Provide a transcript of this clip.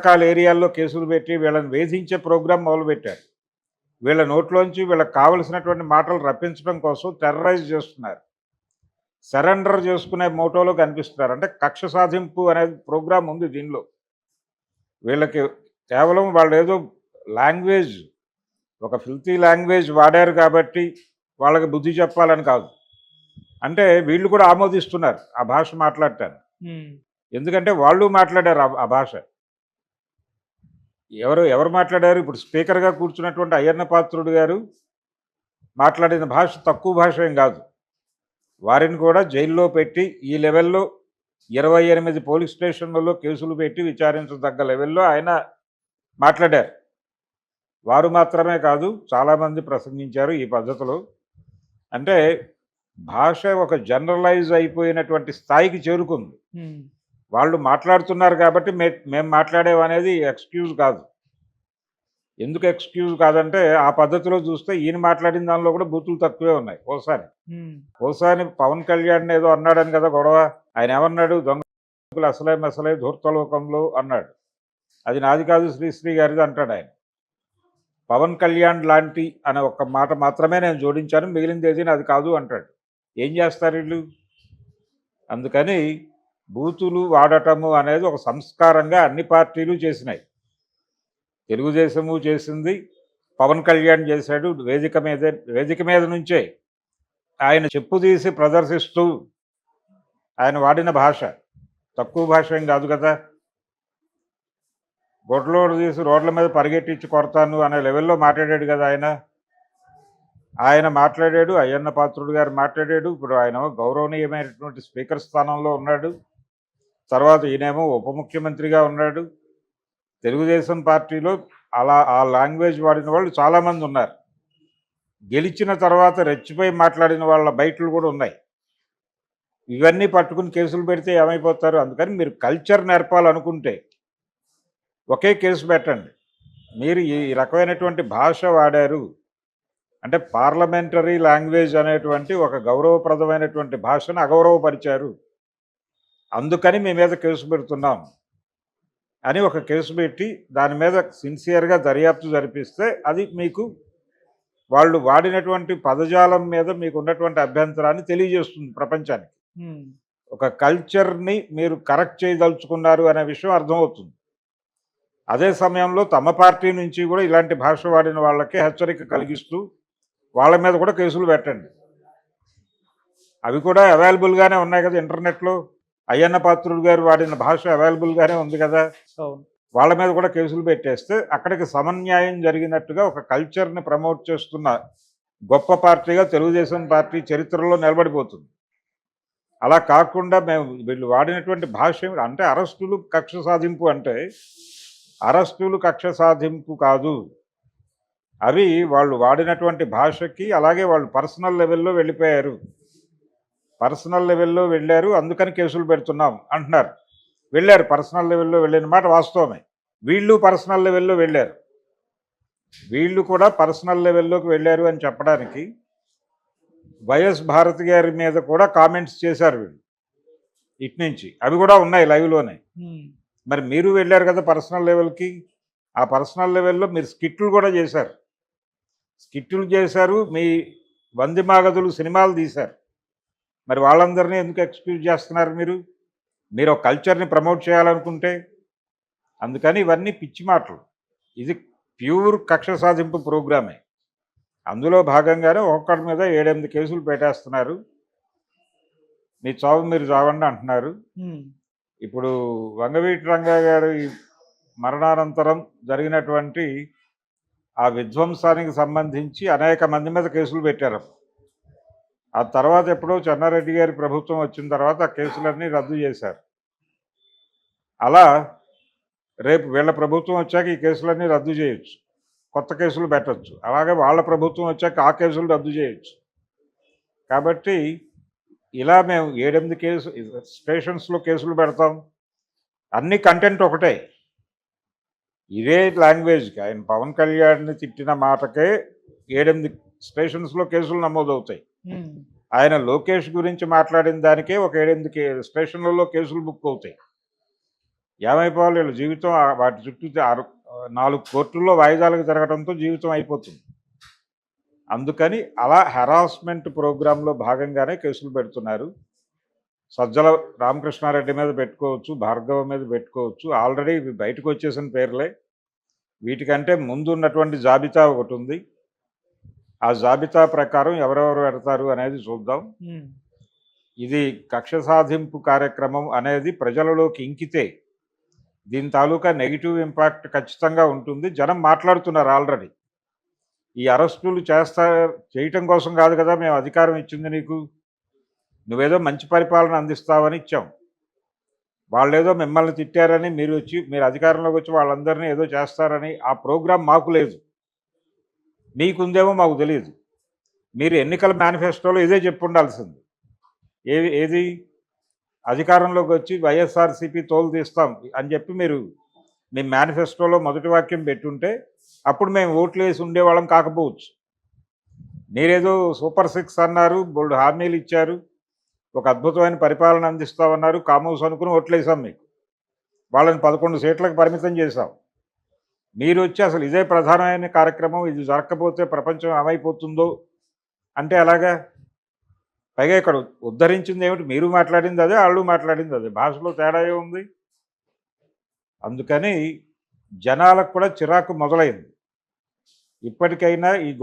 రకరకాల ఏరియాల్లో కేసులు పెట్టి వీళ్ళని వేధించే ప్రోగ్రాం మొదలుపెట్టారు. వీళ్ళ నోట్లోంచి వీళ్ళకి కావలసినటువంటి మాటలు రప్పించడం కోసం టెర్రరైజ్ చేస్తున్నారు. సరెండర్ చేసుకునే మోటోలో కనిపిస్తున్నారు. అంటే కక్ష సాధింపు అనేది ప్రోగ్రామ్ ఉంది దీనిలో. వీళ్ళకి కేవలం వాళ్ళేదో లాంగ్వేజ్, ఒక ఫిల్తీ లాంగ్వేజ్ వాడారు కాబట్టి వాళ్ళకి బుద్ధి చెప్పాలని కాదు. అంటే వీళ్ళు కూడా ఆమోదిస్తున్నారు ఆ భాష మాట్లాడటాన్ని. ఎందుకంటే వాళ్ళు మాట్లాడారు ఆ భాష. ఎవరు మాట్లాడారు? ఇప్పుడు స్పీకర్గా కూర్చున్నటువంటి అయ్యన్న పాత్రుడు గారు మాట్లాడిన భాష తక్కువ భాష ఏం కాదు. వారిని కూడా జైల్లో పెట్టి ఈ లెవెల్లో 28 పోలీస్ స్టేషన్లలో కేసులు పెట్టి విచారించదగ్గ లెవెల్లో ఆయన మాట్లాడారు. వారు మాత్రమే కాదు, చాలామంది ప్రసంగించారు ఈ పద్ధతిలో. అంటే భాష ఒక జనరలైజ్ అయిపోయినటువంటి స్థాయికి చేరుకుంది. వాళ్ళు మాట్లాడుతున్నారు కాబట్టి మేము మాట్లాడేమనేది ఎక్స్క్యూజ్ కాదు. ఎందుకు ఎక్స్క్యూజ్ కాదంటే ఆ పద్ధతిలో చూస్తే ఈయన మాట్లాడిన దానిలో కూడా బూతులు తక్కువే ఉన్నాయి. ఓసారి పవన్ కళ్యాణ్ ఏదో అన్నాడని కదా గొడవ. ఆయన ఏమన్నాడు? దొంగలు అసలే మెసలే ధూర్తలోకంలో అన్నాడు. అది నాది కాదు, శ్రీశ్రీ గారిది అంటాడు ఆయన. పవన్ కళ్యాణ్ లాంటి అనే ఒక్క మాట మాత్రమే నేను జోడించాను, మిగిలింది ఏది అది కాదు అంటాడు. ఏం చేస్తారు వీళ్ళు? అందుకని బూతులు వాడటము అనేది ఒక సంస్కారంగా అన్ని పార్టీలు చేసినాయి. తెలుగుదేశము చేసింది, పవన్ కళ్యాణ్ చేశాడు. వేదిక మీద నుంచే ఆయన చెప్పు తీసి ప్రదర్శిస్తూ ఆయన వాడిన భాష తక్కువ భాష ఏం కాదు కదా. గొడ్లోడు తీసి రోడ్ల మీద పరిగెట్టించి కొడతాను అనే లెవెల్లో మాట్లాడాడు కదా ఆయన మాట్లాడాడు. అయ్యన్న పాత్రుడు గారు మాట్లాడాడు. ఇప్పుడు ఆయన గౌరవనీయమైనటువంటి స్పీకర్ స్థానంలో ఉన్నాడు. తర్వాత ఈయనేమో ఉప ముఖ్యమంత్రిగా ఉన్నాడు. తెలుగుదేశం పార్టీలో అలా ఆ లాంగ్వేజ్ వాడిన వాళ్ళు చాలామంది ఉన్నారు. గెలిచిన తర్వాత రెచ్చిపోయి మాట్లాడిన వాళ్ళ బయటలు కూడా ఉన్నాయి. ఇవన్నీ పట్టుకుని కేసులు పెడితే ఏమైపోతారు? అందుకని మీరు కల్చర్ నేర్పాలనుకుంటే ఒకే కేసు పెట్టండి. మీరు ఈ రకమైనటువంటి భాష వాడారు అంటే పార్లమెంటరీ లాంగ్వేజ్ అనేటువంటి ఒక గౌరవప్రదమైనటువంటి భాషను అగౌరవపరిచారు, అందుకని మీ మీద కేసు పెడుతున్నాం అని ఒక కేసు పెట్టి దాని మీద సిన్సియర్గా దర్యాప్తు జరిపిస్తే అది మీకు వాళ్ళు వాడినటువంటి పదజాలం మీద మీకు ఉన్నటువంటి అభ్యంతరాన్ని తెలియజేస్తుంది ప్రపంచానికి. ఒక కల్చర్ని మీరు కరెక్ట్ చేయదలుచుకున్నారు అనే విషయం అర్థమవుతుంది. అదే సమయంలో తమ పార్టీ నుంచి కూడా ఇలాంటి భాష వాడిన వాళ్ళకి హెచ్చరిక కలిగిస్తూ వాళ్ళ మీద కూడా కేసులు పెట్టండి. అవి కూడా అవైలబుల్గానే ఉన్నాయి కదా ఇంటర్నెట్లో. అయ్యన్న పాత్రుడు గారు వాడిన భాష అవైలబుల్గానే ఉంది కదా. వాళ్ళ మీద కూడా కేసులు పెట్టేస్తే అక్కడికి సమన్యాయం జరిగినట్టుగా ఒక కల్చర్ని ప్రమోట్ చేస్తున్న గొప్ప పార్టీగా తెలుగుదేశం పార్టీ చరిత్రలో నిలబడిపోతుంది. అలా కాకుండా వీళ్ళు వాడినటువంటి భాష అంటే అరెస్టులు కక్ష సాధింపు అంటే అరెస్టులు కక్ష సాధింపు కాదు. అవి వాళ్ళు వాడినటువంటి భాషకి అలాగే వాళ్ళు పర్సనల్ లెవెల్లో వెళ్ళిపోయారు. పర్సనల్ లెవెల్లో వెళ్ళారు, అందుకని కేసులు పెడుతున్నాం అంటున్నారు. వెళ్ళారు, పర్సనల్ లెవెల్లో వెళ్ళిన మాట వాస్తవమే. వీళ్ళు పర్సనల్ లెవెల్లో వెళ్ళారు. వీళ్ళు కూడా పర్సనల్ లెవెల్లోకి వెళ్ళారు అని చెప్పడానికి వైఎస్ భారతి గారి మీద కూడా కామెంట్స్ చేశారు వీళ్ళు ఇటు నుంచి. అవి కూడా ఉన్నాయి లైవ్లోనే. మరి మీరు వెళ్ళారు కదా పర్సనల్ లెవెల్కి. ఆ పర్సనల్ లెవెల్లో మీరు స్కిట్లు కూడా చేశారు. మీ వందిమాగదులు సినిమాలు తీశారు. మరి వాళ్ళందరినీ ఎందుకు ఎక్స్క్యూజ్ చేస్తున్నారు మీరు ఒక కల్చర్ని ప్రమోట్ చేయాలనుకుంటే? అందుకని ఇవన్నీ పిచ్చి మాటలు. ఇది ప్యూర్ కక్ష సాధింపు ప్రోగ్రామే. అందులో భాగంగానే ఒక్కొక్కడి మీద 7-8 కేసులు పెట్టేస్తున్నారు. మీ చావు మీరు చావండి అంటున్నారు. ఇప్పుడు వంగవీటి రంగా గారి మరణానంతరం జరిగినటువంటి ఆ విధ్వంసానికి సంబంధించి అనేక మంది మీద కేసులు పెట్టారు. ఆ తర్వాత ఎప్పుడో చెన్నారెడ్డి గారి ప్రభుత్వం వచ్చిన తర్వాత ఆ కేసులన్నీ రద్దు చేశారు. అలా రేపు వీళ్ళ ప్రభుత్వం వచ్చాక ఈ కేసులన్నీ రద్దు చేయొచ్చు, కొత్త కేసులు పెట్టచ్చు. అలాగే వాళ్ళ ప్రభుత్వం వచ్చాక ఆ కేసులు రద్దు చేయొచ్చు. కాబట్టి ఇలా మేము 7-8 స్టేషన్స్లో కేసులు పెడతాం. అన్ని కంటెంట్ ఒకటే. ఇదే లాంగ్వేజ్కి ఆయన పవన్ కళ్యాణ్ని తిట్టిన మాటకే 7-8 స్టేషన్స్లో కేసులు నమోదవుతాయి. ఆయన లోకేష్ గురించి మాట్లాడిన దానికే ఒక 7-8 స్టేషన్లలో కేసులు బుక్ అవుతాయి. ఏమైపోవాలి వీళ్ళ జీవితం వాటి చుట్టూ 4 కోర్టుల్లో వాయిదాలకు జరగడంతో జీవితం అయిపోతుంది. అందుకని అలా హెరాస్మెంట్ ప్రోగ్రాంలో భాగంగానే కేసులు పెడుతున్నారు. సజ్జల రామకృష్ణారెడ్డి మీద పెట్టుకోవచ్చు, భార్గవ మీద పెట్టుకోవచ్చు. ఆల్రెడీ ఇవి బయటకు వచ్చేసిన పేర్లే. వీటికంటే ముందు ఉన్నటువంటి జాబితా ఒకటి ఉంది. ఆ జాబితా ప్రకారం ఎవరెవరు పెడతారు అనేది చూద్దాం. ఇది కక్ష సాధింపు కార్యక్రమం అనేది ప్రజలలోకి ఇంకితే దీని తాలూకా నెగిటివ్ ఇంపాక్ట్ ఖచ్చితంగా ఉంటుంది. జనం మాట్లాడుతున్నారు ఆల్రెడీ. ఈ అరెస్టులు చేయటం కోసం కాదు కదా మేము అధికారం ఇచ్చింది నీకు. నువ్వేదో మంచి పరిపాలన అందిస్తావని ఇచ్చాం. వాళ్ళేదో మిమ్మల్ని తిట్టారని మీరు అధికారంలోకి వచ్చి వాళ్ళందరినీ ఏదో చేస్తారని ఆ ప్రోగ్రాం మాకు లేదు. మీకుందేమో మాకు తెలియదు. మీరు ఎన్నికల మేనిఫెస్టోలో ఇదే చెప్పు ఉండాల్సింది. ఏది అధికారంలోకి వచ్చి వైఎస్ఆర్సీపీ తోలు తీస్తాం అని చెప్పి మీరు మీ మేనిఫెస్టోలో మొదటి వాక్యం పెట్టుంటే అప్పుడు మేము ఓట్లు వేసి ఉండేవాళ్ళం కాకపోవచ్చు. మీరేదో సూపర్ 6 అన్నారు, బోల్డ్ హామీలు ఇచ్చారు, ఒక అద్భుతమైన పరిపాలన అందిస్తామన్నారు, కామోస్ అనుకుని ఓట్లేసాం మీకు. వాళ్ళని 11 సీట్లకు పరిమితం చేశాం. మీరు వచ్చి అసలు ఇదే ప్రధానమైన కార్యక్రమం, ఇది జరగకపోతే ప్రపంచం ఏమైపోతుందో అంటే ఎలాగా? పైగా ఇక్కడ ఉద్ధరించింది ఏమిటి? మీరు మాట్లాడింది అదే, వాళ్ళు మాట్లాడింది అదే. భాషలో తేడా ఉంది. అందుకని జనాలకు కూడా చిరాకు మొదలైంది. ఇప్పటికైనా ఈ